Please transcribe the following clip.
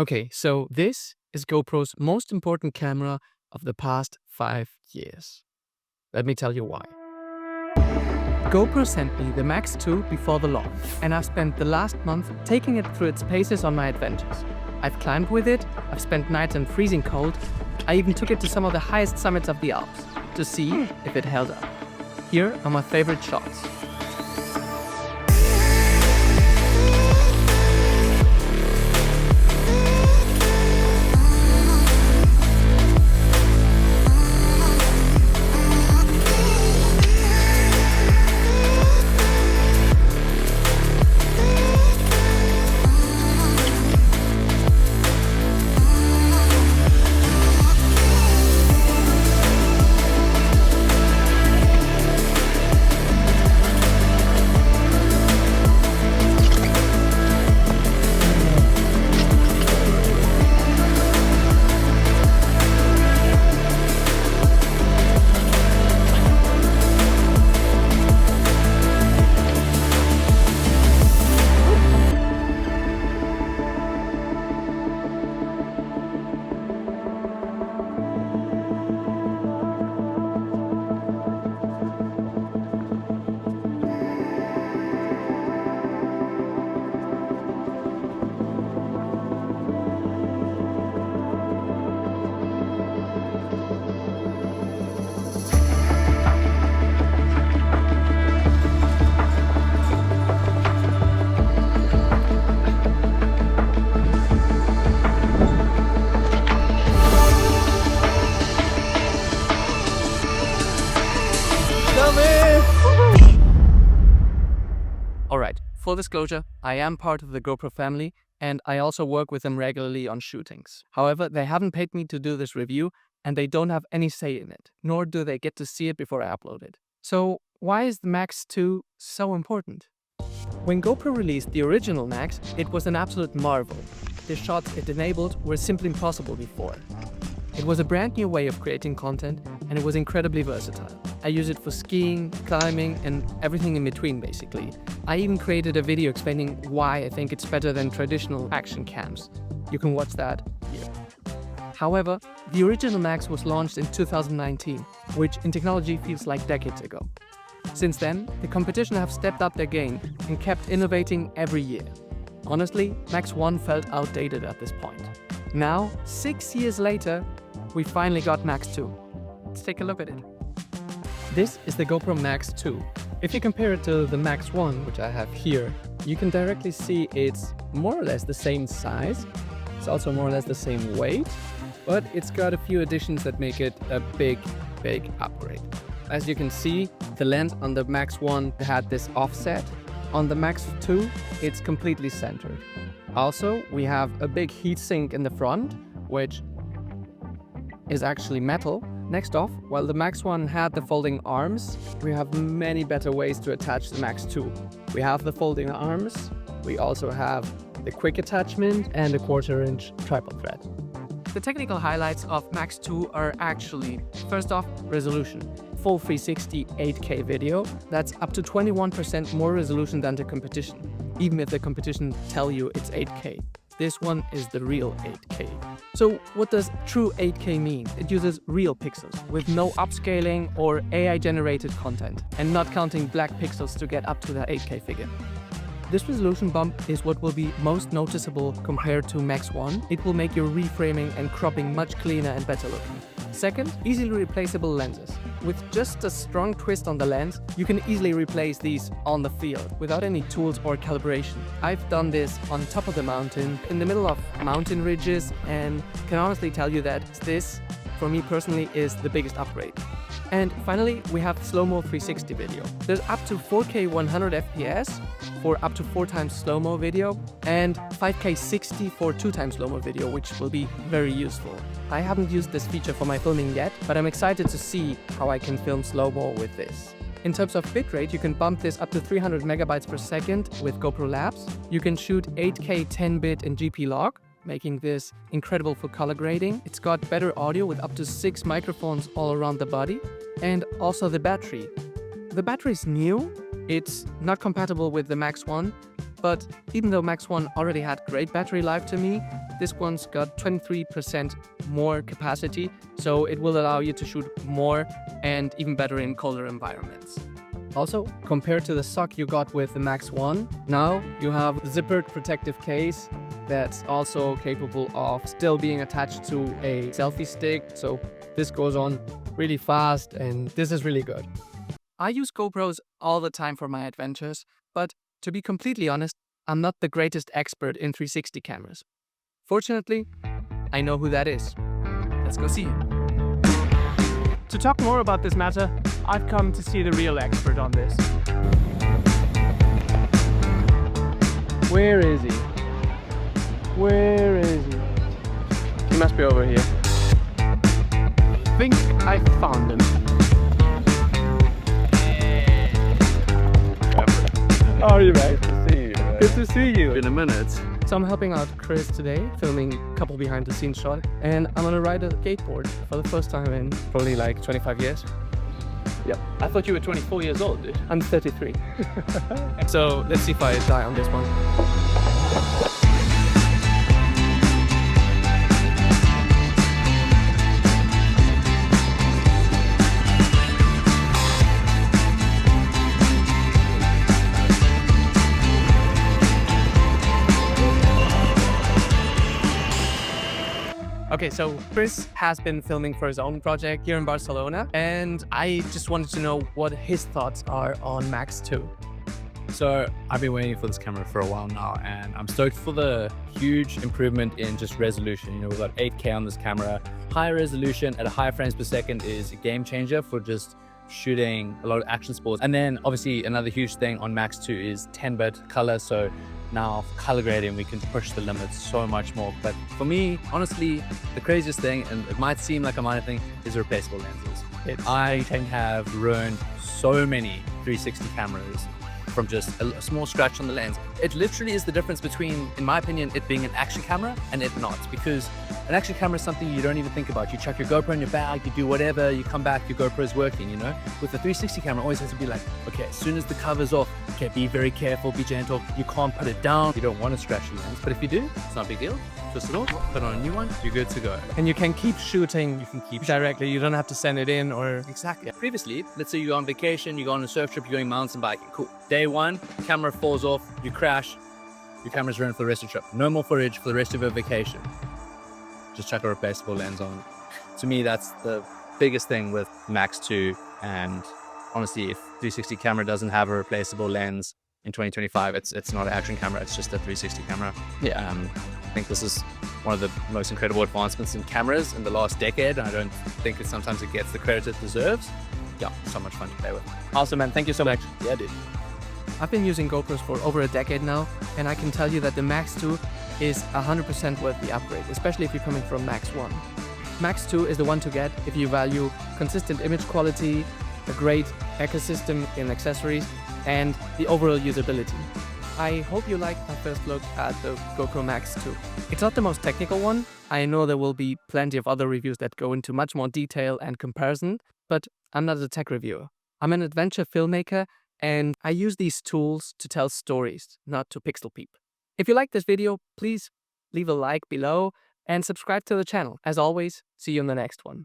Okay, so this is GoPro's most important camera of the past 5 years. Let me tell you why. GoPro sent me the MAX2 before the launch, and I've spent the last month taking it through its paces on my adventures. I've climbed with it, I've spent nights in freezing cold, I even took it to some of the highest summits of the Alps to see if it held up. Here are my favorite shots. Alright, full disclosure, I am part of the GoPro family and I also work with them regularly on shootings. However, they haven't paid me to do this review and they don't have any say in it, nor do they get to see it before I upload it. So why is the MAX2 so important? When GoPro released the original Max, it was an absolute marvel. The shots it enabled were simply impossible before. It was a brand new way of creating content and it was incredibly versatile. I use it for skiing, climbing and everything in between basically. I even created a video explaining why I think it's better than traditional action cams. You can watch that here. However, the original Max was launched in 2019, which in technology feels like decades ago. Since then, the competition have stepped up their game and kept innovating every year. Honestly, Max 1 felt outdated at this point. Now, 6 years later, we finally got Max 2. Let's take a look at it. This is the GoPro Max 2. If you compare it to the Max 1, which I have here, you can directly see it's more or less the same size. It's also more or less the same weight, but it's got a few additions that make it a big upgrade. As you can see, the lens on the Max 1 had this offset. On the Max 2, it's completely centered. Also, we have a big heatsink in the front, which is actually metal. Next off, while the Max 1 had the folding arms, we have many better ways to attach the Max 2. We have the folding arms, we also have the quick attachment and a 1/4 inch tripod thread. The technical highlights of Max 2 are actually, first off, resolution. Full 360 8K video, that's up to 21% more resolution than the competition, even if the competition tell you it's 8K. This one is the real 8K. So what does true 8K mean? It uses real pixels with no upscaling or AI-generated content, and not counting black pixels to get up to the 8K figure. This resolution bump is what will be most noticeable compared to Max 1. It will make your reframing and cropping much cleaner and better looking. Second, easily replaceable lenses. With just a strong twist on the lens, you can easily replace these on the field without any tools or calibration. I've done this on top of the mountain, in the middle of mountain ridges, and can honestly tell you that this, for me personally, is the biggest upgrade. And finally, we have slow-mo 360 video. There's up to 4K 100 FPS for up to 4 times slow-mo video and 5K 60 for 2 times slow-mo video, which will be very useful. I haven't used this feature for my filming yet, but I'm excited to see how I can film slow-mo with this. In terms of bitrate, you can bump this up to 300 megabytes per second with GoPro Labs. You can shoot 8K 10-bit in GP log, making this incredible for color grading. It's got better audio with up to 6 microphones all around the body. And also the battery. The battery is new. It's not compatible with the Max 1, but even though Max 1 already had great battery life to me, this one's got 23% more capacity, so it will allow you to shoot more and even better in colder environments. Also, compared to the stock you got with the Max1, now you have a zippered protective case that's also capable of still being attached to a selfie stick. So this goes on really fast and this is really good. I use GoPros all the time for my adventures, but to be completely honest, I'm not the greatest expert in 360 cameras. Fortunately, I know who that is. Let's go see him. To talk more about this matter, I've come to see the real expert on this. Where is he? Where is he? He must be over here. Think I found him. How are you, mate? Good to see you. Good to see you. Been a minute. So I'm helping out Chris today, filming a couple behind the scenes shot, and I'm gonna ride a skateboard for the first time in probably like 25 years. Yep. I thought you were 24 years old, dude. I'm 33. So let's see if I die on this one. Okay, so Chris has been filming for his own project here in Barcelona, and I just wanted to know what his thoughts are on Max2. So I've been waiting for this camera for a while now, and I'm stoked for the huge improvement in just resolution. You know, we've got 8K on this camera. Higher resolution at a higher frames per second is a game changer for just shooting a lot of action sports. And then obviously another huge thing on Max2 is 10-bit color. So now for color grading, we can push the limits so much more. But for me, honestly, the craziest thing, and it might seem like a minor thing, is replaceable lenses. I have ruined so many 360 cameras from just a small scratch on the lens. It literally is the difference between, in my opinion, it being an action camera and it not, because an action camera is something you don't even think about. You chuck your GoPro in your bag, you do whatever, you come back, your GoPro is working, you know? With the 360 camera, always has to be like, okay, as soon as the cover's off, okay, be very careful, be gentle, you can't put it down, you don't want to scratch your lens, but if you do, it's not a big deal. Twist it off, put on a new one, you're good to go. And you can keep shooting. You can keep directly. You don't have to send it in or... Exactly. Yeah. Previously, let's say you go on vacation, you go on a surf trip, you're going mountain biking. Cool. Day one, camera falls off, you crash, your camera's ruined for the rest of the trip. No more footage for the rest of your vacation. Just chuck a replaceable lens on. To me, that's the biggest thing with Max2. And honestly, if 360 camera doesn't have a replaceable lens in 2025, it's not an action camera, it's just a 360 camera. Yeah. I think this is one of the most incredible advancements in cameras in the last decade. I don't think sometimes it gets the credit it deserves. Yeah, so much fun to play with. Awesome, man. Thank you so much. Yeah, dude. I've been using GoPros for over a decade now, and I can tell you that the Max2 is 100% worth the upgrade, especially if you're coming from Max1. Max2 is the one to get if you value consistent image quality, a great ecosystem in accessories, and the overall usability. I hope you liked my first look at the GoPro Max2. It's not the most technical one. I know there will be plenty of other reviews that go into much more detail and comparison, but I'm not a tech reviewer. I'm an adventure filmmaker, and I use these tools to tell stories, not to pixel peep. If you like this video, please leave a like below and subscribe to the channel. As always, see you in the next one.